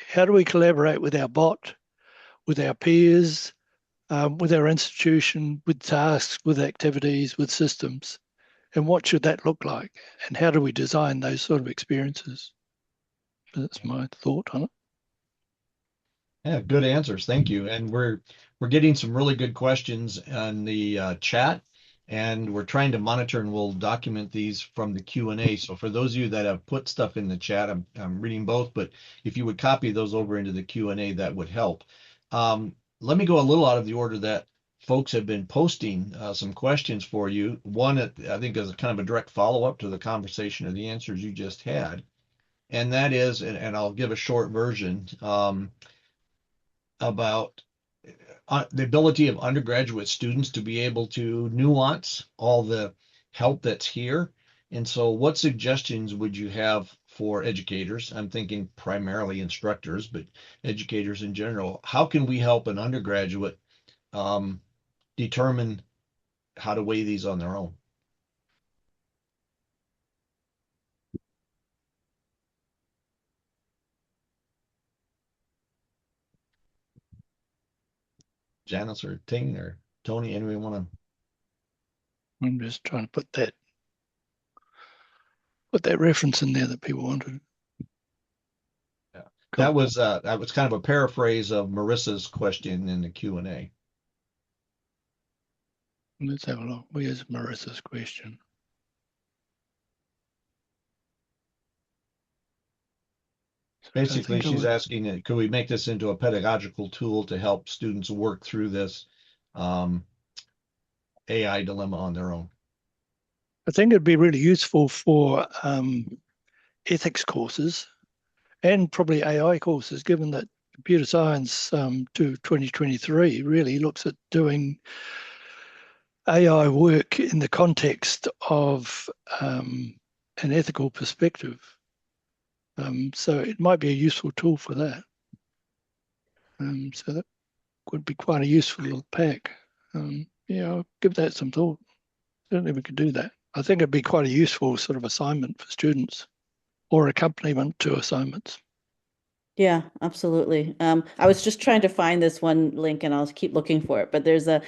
collaborate with our bot, with our peers, with our institution, with tasks, with activities, with systems? And what should that look like? And how do we design those sort of experiences? That's my thought on it. Yeah, good answers. Thank you. And we're getting some really good questions on the chat, and we're trying to monitor and we'll document these from the Q&A. So for those of you that have put stuff in the chat, I'm reading both, but if you would copy those over into the Q&A, that would help. Let me go a little out of the order that folks have been posting some questions for you. One, I think, is kind of a direct follow-up to the conversation or the answers you just had. And that is, and I'll give a short version, about the ability of undergraduate students to be able to nuance all the help that's here. And so what suggestions would you have for educators? I'm thinking primarily instructors, but educators in general. How can we help an undergraduate determine how to weigh these on their own? Janice or Ting or Tony, anyone want to? I'm just trying to put that reference in there that people wanted. Yeah. That was kind of a paraphrase of Marissa's question in the Q&A. Let's have a look. Where's Marissa's question? Basically, she's asking, could we make this into a pedagogical tool to help students work through this AI dilemma on their own? I think it'd be really useful for ethics courses and probably AI courses, given that computer science to 2023 really looks at doing AI work in the context of an ethical perspective. So it might be a useful tool for that. So that would be quite a useful little pack. Yeah, I'll give that some thought. Certainly we could do that. I think it'd be quite a useful sort of assignment for students or accompaniment to assignments. Yeah, absolutely. I was just trying to find this one link and I'll keep looking for it. But there's a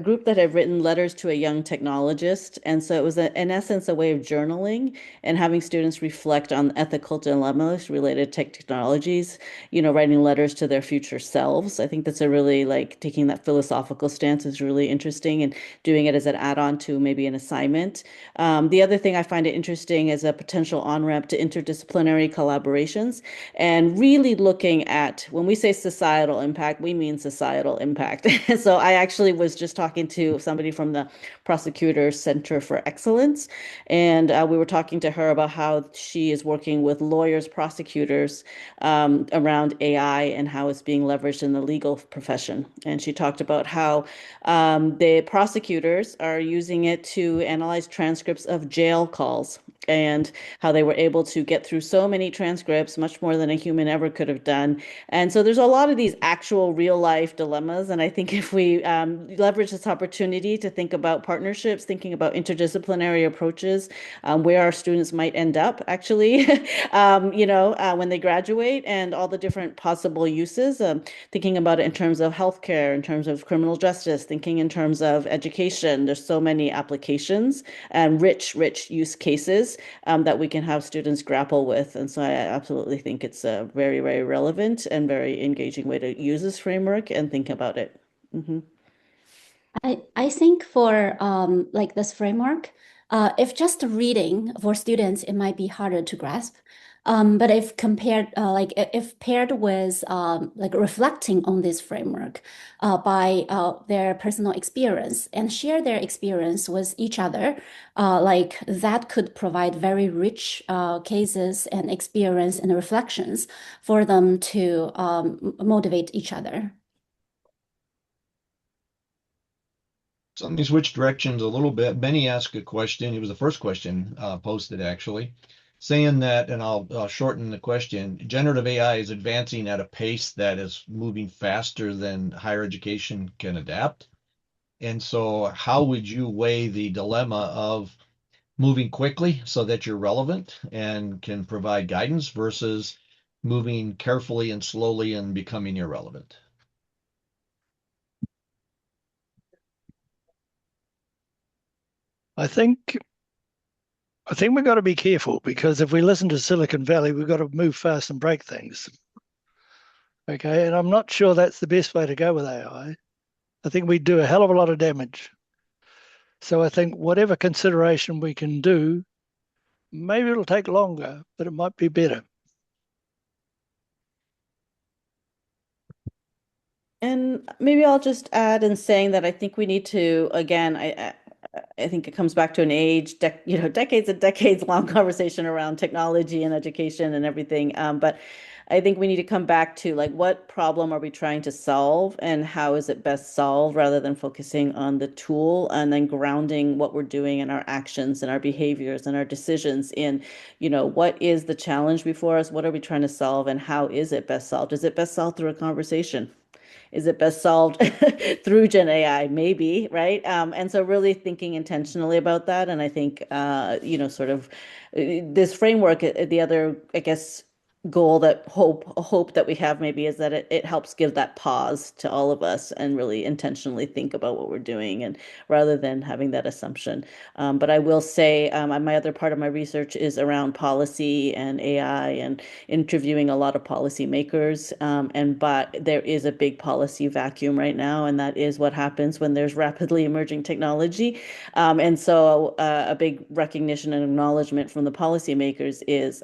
group that have written letters to a young technologist. And so it was, in essence, a way of journaling and having students reflect on ethical dilemmas related to technologies, writing letters to their future selves. I think that's a really, like, taking that philosophical stance is really interesting and doing it as an add-on to maybe an assignment. The other thing I find it interesting is a potential on-ramp to interdisciplinary collaborations. And really looking at, when we say societal impact, we mean societal impact. So I actually was just talking to somebody from the Prosecutor's Center for Excellence, and we were talking to her about how she is working with lawyers, prosecutors around AI and how it's being leveraged in the legal profession. And she talked about how the prosecutors are using it to analyze transcripts of jail calls and how they were able to get through so many transcripts, much more than a human ever could have done. And so there's a lot of these actual real life dilemmas. And I think if we leverage this opportunity to think about partnerships, thinking about interdisciplinary approaches, where our students might end up actually, when they graduate and all the different possible uses, thinking about it in terms of healthcare, in terms of criminal justice, thinking in terms of education. There's so many applications and rich use cases that we can have students grapple with. And so I absolutely think it's a very, very relevant and very engaging way to use this framework and think about it. Mm-hmm. I think for like this framework, if just reading for students, it might be harder to grasp. But if compared, if paired with like reflecting on this framework by their personal experience and share their experience with each other, like that could provide very rich cases and experience and reflections for them to motivate each other. So let me switch directions a little bit. Benny asked a question. It was the first question posted actually, saying that, and I'll shorten the question. Generative AI is advancing at a pace that is moving faster than higher education can adapt. And so how would you weigh the dilemma of moving quickly so that you're relevant and can provide guidance versus moving carefully and slowly and becoming irrelevant? I think we've got to be careful, because if we listen to Silicon Valley, we've got to move fast and break things. Okay, and I'm not sure that's the best way to go with AI. I think we do a hell of a lot of damage. So I think whatever consideration we can do, maybe it'll take longer, but it might be better. And maybe I'll just add in saying that I think we need to, again, I think it comes back to an decades and decades long conversation around technology and education and everything. But I think we need to come back to like what problem are we trying to solve and how is it best solved, rather than focusing on the tool and then grounding what we're doing in our actions and our behaviors and our decisions in, what is the challenge before us? What are we trying to solve and how is it best solved? Is it best solved through a conversation? Is it best solved through Gen AI? Maybe, right? And so really thinking intentionally about that. And I think, sort of this framework, the other, I guess, goal that hope that we have maybe is that it helps give that pause to all of us and really intentionally think about what we're doing, and rather than having that assumption. But I will say my other part of my research is around policy and AI and interviewing a lot of policymakers. But there is a big policy vacuum right now, and that is what happens when there's rapidly emerging technology. And so a big recognition and acknowledgement from the policymakers is,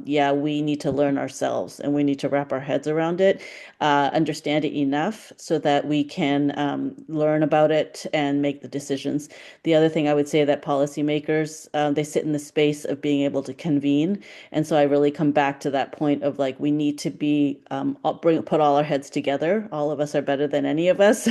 yeah, we need to learn ourselves and we need to wrap our heads around it, understand it enough so that we can learn about it and make the decisions. The other thing I would say that policymakers, they sit in the space of being able to convene. And so I really come back to that point of like, we need to be, put all our heads together. All of us are better than any of us.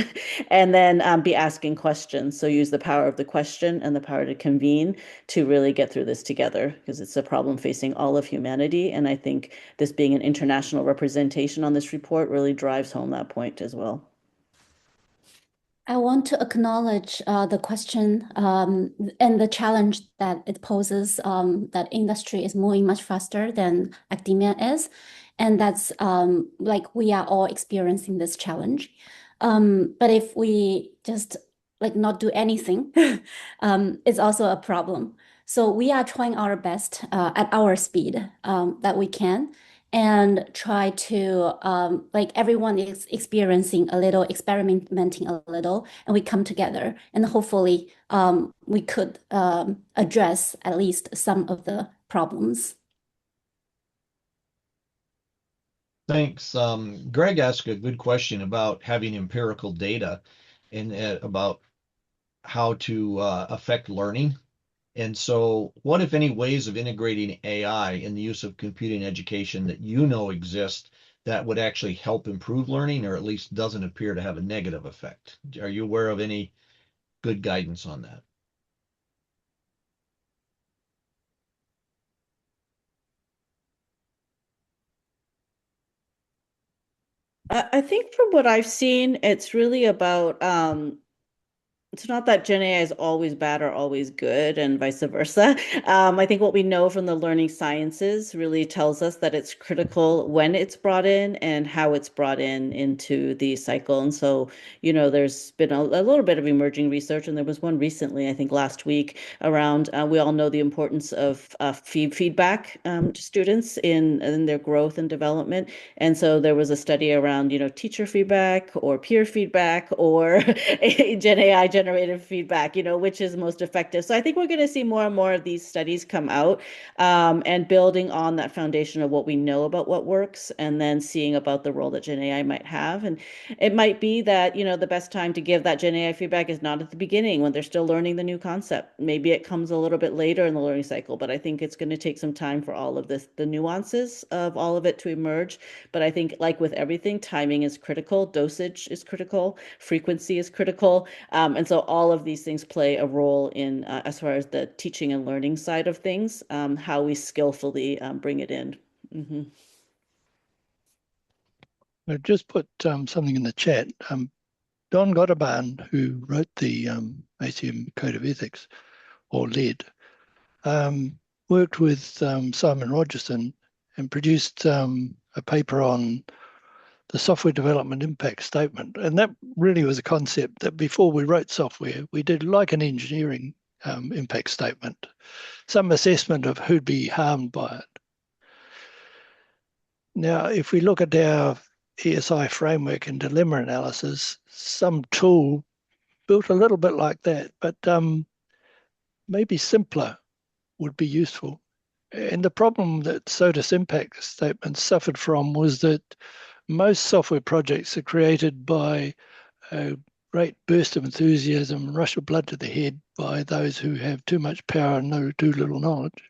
And then be asking questions. So use the power of the question and the power to convene to really get through this together, because it's a problem facing all of humanity. And I think this being an international representation on this report really drives home that point as well. I want to acknowledge the question and the challenge that it poses, that industry is moving much faster than academia is. And that's like we are all experiencing this challenge. But if we just like not do anything, it's also a problem. So we are trying our best at our speed that we can, and try to like everyone is experiencing a little, experimenting a little, and we come together and hopefully we could address at least some of the problems. Thanks. Greg asked a good question about having empirical data and about how to affect learning. And so, what, if any, ways of integrating AI in the use of computing education that exist that would actually help improve learning, or at least doesn't appear to have a negative effect? Are you aware of any good guidance on that? I think from what I've seen, it's really about it's not that Gen AI is always bad or always good and vice versa. I think what we know from the learning sciences really tells us that it's critical when it's brought in and how it's brought in into the cycle. And so, there's been a little bit of emerging research, and there was one recently, I think last week, around we all know the importance of feedback to students in their growth and development. And so there was a study around, teacher feedback or peer feedback or Gen AI generated feedback, which is most effective. So I think we're going to see more and more of these studies come out and building on that foundation of what we know about what works and then seeing about the role that Gen AI might have. And it might be that, the best time to give that Gen AI feedback is not at the beginning when they're still learning the new concept. Maybe it comes a little bit later in the learning cycle, but I think it's going to take some time for all of this, the nuances of all of it to emerge. But I think, like with everything, timing is critical, dosage is critical, frequency is critical. And so all of these things play a role in, as far as the teaching and learning side of things, how we skillfully bring it in. Mm-hmm. I've just put something in the chat. Don Gotterban, who wrote the ACM Code of Ethics, or led, worked with Simon Rogerson and produced a paper on the software development impact statement. And that really was a concept that before we wrote software, we did like an engineering impact statement, some assessment of who'd be harmed by it. Now, if we look at our ESI framework and dilemma analysis, some tool built a little bit like that, but maybe simpler would be useful. And the problem that SOTUS impact statements suffered from was that most software projects are created by a great burst of enthusiasm, rush of blood to the head by those who have too much power and too little knowledge.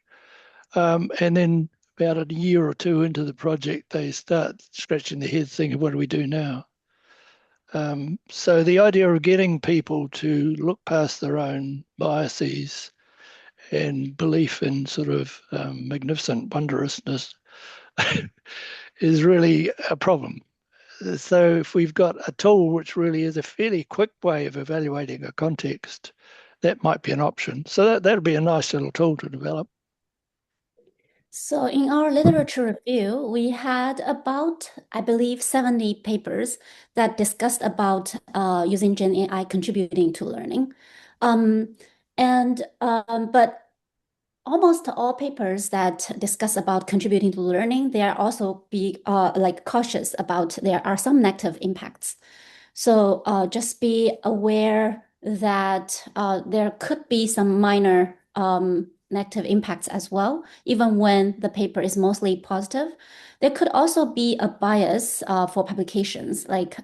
And then about a year or two into the project, they start scratching their heads thinking, what do we do now? So the idea of getting people to look past their own biases and belief in sort of magnificent wondrousness is really a problem. So if we've got a tool which really is a fairly quick way of evaluating a context, that might be an option. So that'll be a nice little tool to develop. So in our literature review, we had about, I believe, 70 papers that discussed about using Gen AI contributing to learning. But almost all papers that discuss about contributing to learning, they are also like cautious about there are some negative impacts. So just be aware that there could be some minor negative impacts as well, even when the paper is mostly positive. There could also be a bias for publications, like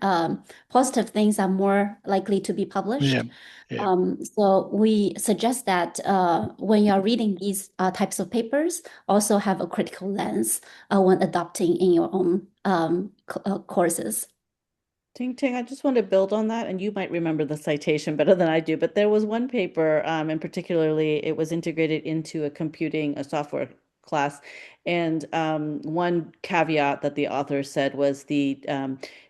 positive things are more likely to be published. Yeah. Yeah. So we suggest that when you're reading these types of papers, also have a critical lens when adopting in your own courses. Ting, I just want to build on that, and you might remember the citation better than I do, but there was one paper, and particularly it was integrated into a software class. And one caveat that the author said was the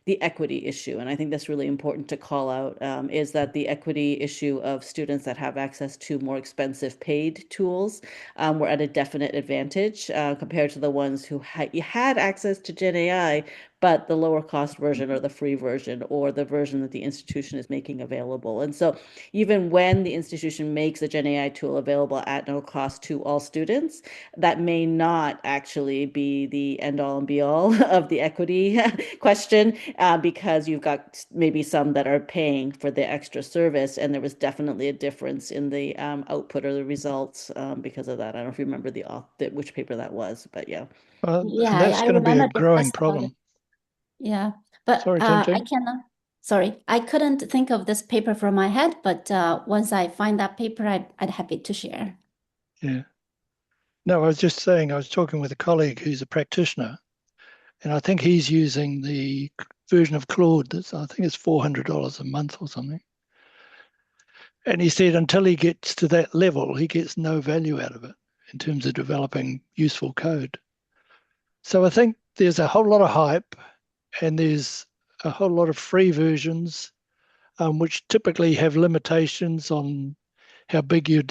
equity issue. And I think that's really important to call out, is that the equity issue of students that have access to more expensive paid tools were at a definite advantage compared to the ones who had access to Gen AI, but the lower cost version or the free version or the version that the institution is making available. And so even when the institution makes a Gen AI tool available at no cost to all students, that may not actually be the end all and be all of the equity question, because you've got maybe some that are paying for the extra service. And there was definitely a difference in the output or the results because of that. I don't know if you remember which paper that was, but yeah. Yeah, That's I going to be a remember growing discussed about it. problem. Yeah, but Sorry, I Tingting. cannot. Sorry, I couldn't think of this paper from my head. But once I find that paper, I'd happy to share. Yeah. No, I was just saying, I was talking with a colleague who's a practitioner, and I think he's using the version of Claude that's, I think it's $400 a month or something. And he said until he gets to that level, he gets no value out of it in terms of developing useful code. So I think there's a whole lot of hype, and there's a whole lot of free versions, which typically have limitations on how big your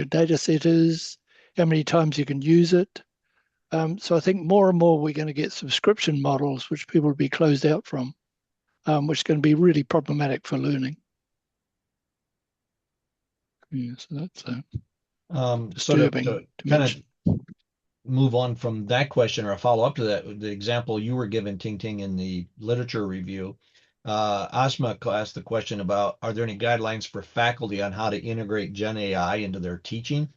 data set is, how many times you can use it. So I think more and more we're going to get subscription models, which people will be closed out from, which is going to be really problematic for learning. Yeah, so that's disturbing to to kind mention. of move on from that question, or a follow up to that, the example you were given, Tingting, in the literature review, Asma asked the question about, are there any guidelines for faculty on how to integrate Gen AI into their teaching?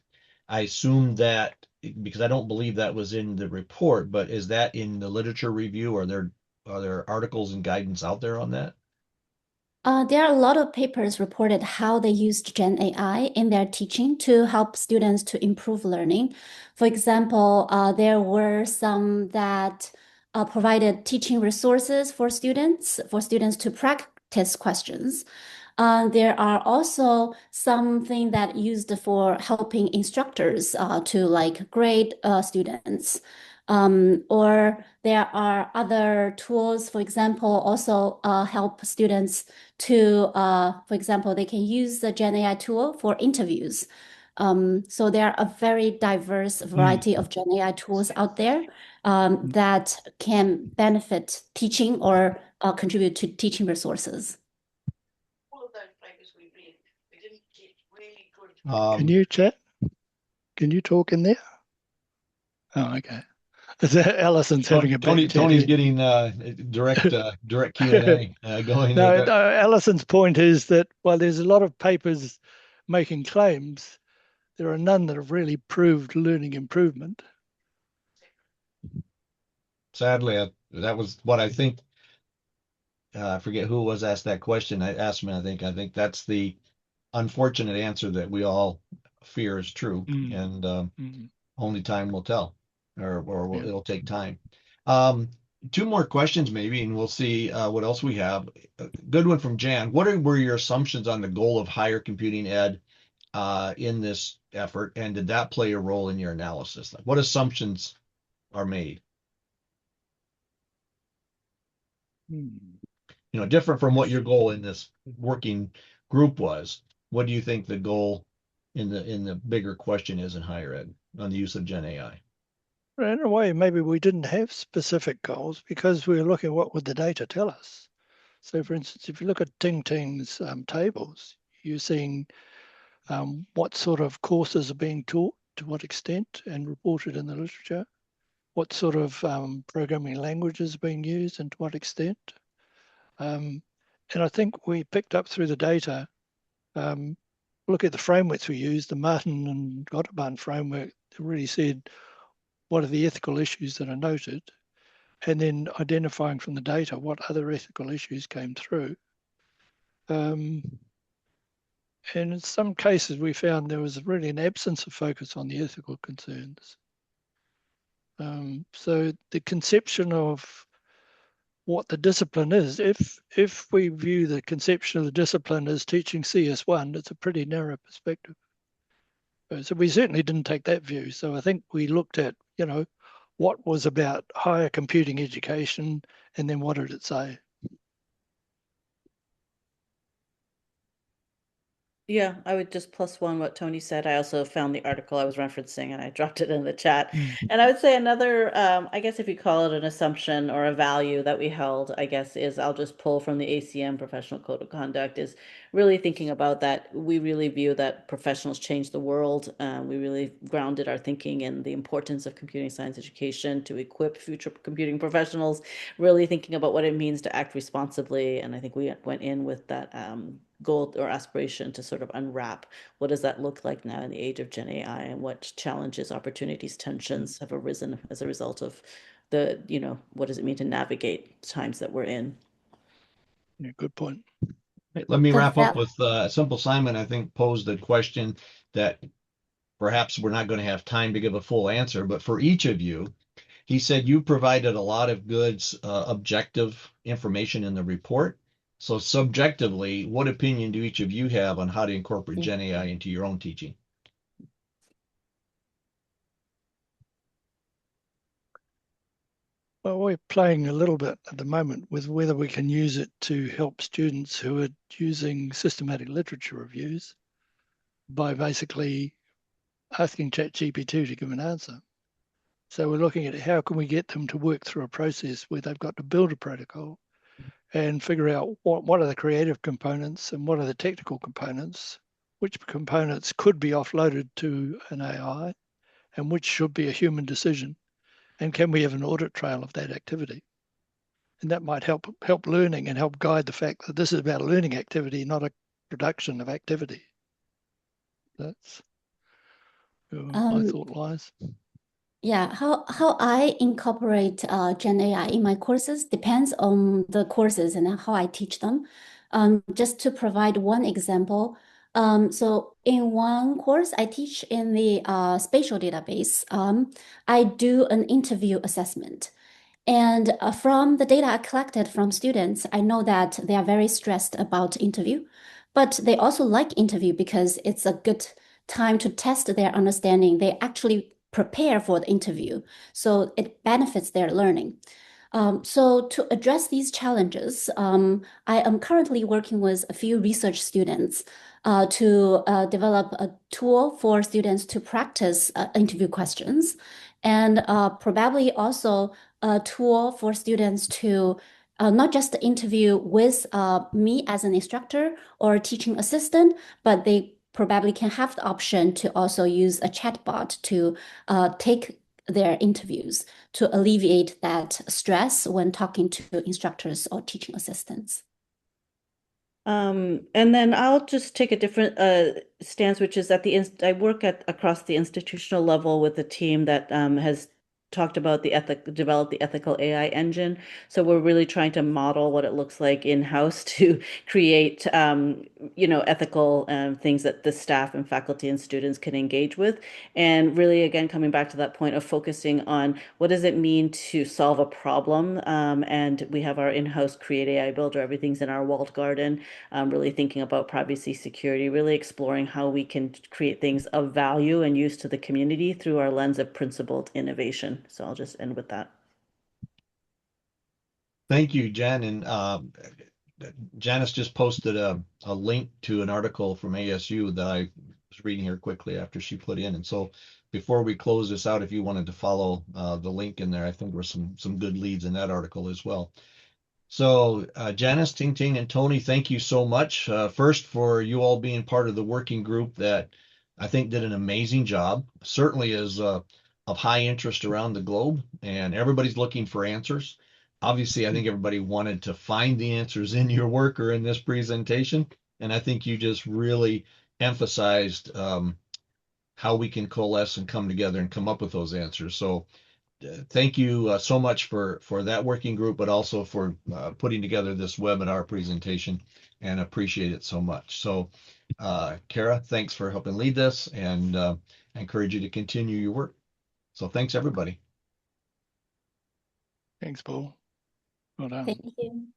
I assume that, because I don't believe that was in the report, but is that in the literature review? Are there articles and guidance out there on that? There are a lot of papers reported how they used Gen AI in their teaching to help students to improve learning. For example, there were some that provided teaching resources for students to practice questions. There are also something that used for helping instructors to like grade students. Or there are other tools, for example, also help students to, for example, they can use the Gen AI tool for interviews. So there are a very diverse variety of Gen AI tools out there that can benefit teaching or contribute to teaching resources. Can you chat? Can you talk in there? Oh, okay. Allison's having a back chat Tony's here. getting direct Q&A going. No, Allison's point is that while there's a lot of papers making claims, there are none that have really proved learning improvement. Sadly, that was what I think. I forget who was asked that question. I asked me. I think that's the unfortunate answer that we all fear is true, and only time will tell, or it'll take time. Two more questions maybe, and we'll see what else we have. A good one from Jan. What were your assumptions on the goal of higher computing ed in this effort, and did that play a role in your analysis? What assumptions are made? Different from what your goal in this working group was. What do you think the goal in the bigger question is in higher ed on the use of Gen AI? In a way, maybe we didn't have specific goals because we were looking at what would the data tell us. So, for instance, if you look at Tingting's tables, you're seeing what sort of courses are being taught, to what extent, and reported in the literature, what sort of programming languages are being used and to what extent. And I think we picked up through the data, look at the frameworks we used, the Martin and Gotteban framework that really said what are the ethical issues that are noted, and then identifying from the data what other ethical issues came through. And in some cases, we found there was really an absence of focus on the ethical concerns. So the conception of what the discipline is, if we view the conception of the discipline as teaching CS1, it's a pretty narrow perspective. So we certainly didn't take that view. So I think we looked at, what was about higher computing education, and then what did it say? Yeah, I would just plus one what Tony said. I also found the article I was referencing and I dropped it in the chat. And I would say another, I guess if you call it an assumption or a value that we held, I guess is I'll just pull from the ACM Professional Code of Conduct, is really thinking about that. We really view that professionals change the world. We really grounded our thinking in the importance of computing science education to equip future computing professionals, really thinking about what it means to act responsibly. And I think we went in with that goal or aspiration to sort of unwrap what does that look like now in the age of Gen AI, and what challenges, opportunities, tensions have arisen as a result of the, what does it mean to navigate times that we're in? Yeah, good point. Let me wrap up with Simple Simon, I think, posed a question that perhaps we're not going to have time to give a full answer, but for each of you, he said you provided a lot of good objective information in the report. So subjectively, what opinion do each of you have on how to incorporate Gen AI into your own teaching? Well, we're playing a little bit at the moment with whether we can use it to help students who are using systematic literature reviews by basically asking ChatGPT to give an answer. So we're looking at how can we get them to work through a process where they've got to build a protocol and figure out what are the creative components and what are the technical components, which components could be offloaded to an AI and which should be a human decision, and can we have an audit trail of that activity? And that might help learning and help guide the fact that this is about a learning activity, not a production of activity. That's where my thought lies. Yeah, how I incorporate Gen AI in my courses depends on the courses and how I teach them. Just to provide one example, so in one course I teach in the spatial database, I do an interview assessment. And from the data I collected from students, I know that they are very stressed about interview, but they also like interview because it's a good time to test their understanding. They actually prepare for the interview, so it benefits their learning. So to address these challenges, I am currently working with a few research students to develop a tool for students to practice interview questions, and probably also a tool for students to not just interview with me as an instructor or teaching assistant, but they probably can have the option to also use a chatbot to take their interviews to alleviate that stress when talking to instructors or teaching assistants. And then I'll just take a different stance, which is at I work at across the institutional level with a team that has talked about developed the ethical AI engine. So we're really trying to model what it looks like in-house to create, ethical things that the staff and faculty and students can engage with. And really, again, coming back to that point of focusing on what does it mean to solve a problem. And we have our in-house Create AI builder. Everything's in our walled garden, really thinking about privacy, security, really exploring how we can create things of value and use to the community through our lens of principled innovation. So I'll just end with that. Thank you, Jen. And Janice just posted a link to an article from ASU that I was reading here quickly after she put in. And so before we close this out, if you wanted to follow the link in there, I think there's some good leads in that article as well. So Janice, Tingting, and Tony, thank you so much. First, for you all being part of the working group that I think did an amazing job. Certainly is of high interest around the globe, and everybody's looking for answers. Obviously, I think everybody wanted to find the answers in your work or in this presentation, and I think you just really emphasized how we can coalesce and come together and come up with those answers. So thank you so much for that working group, but also for putting together this webinar presentation, and appreciate it so much. So Cara, thanks for helping lead this, and I encourage you to continue your work. So thanks, everybody. Thanks, Paul. Well done. Thank you.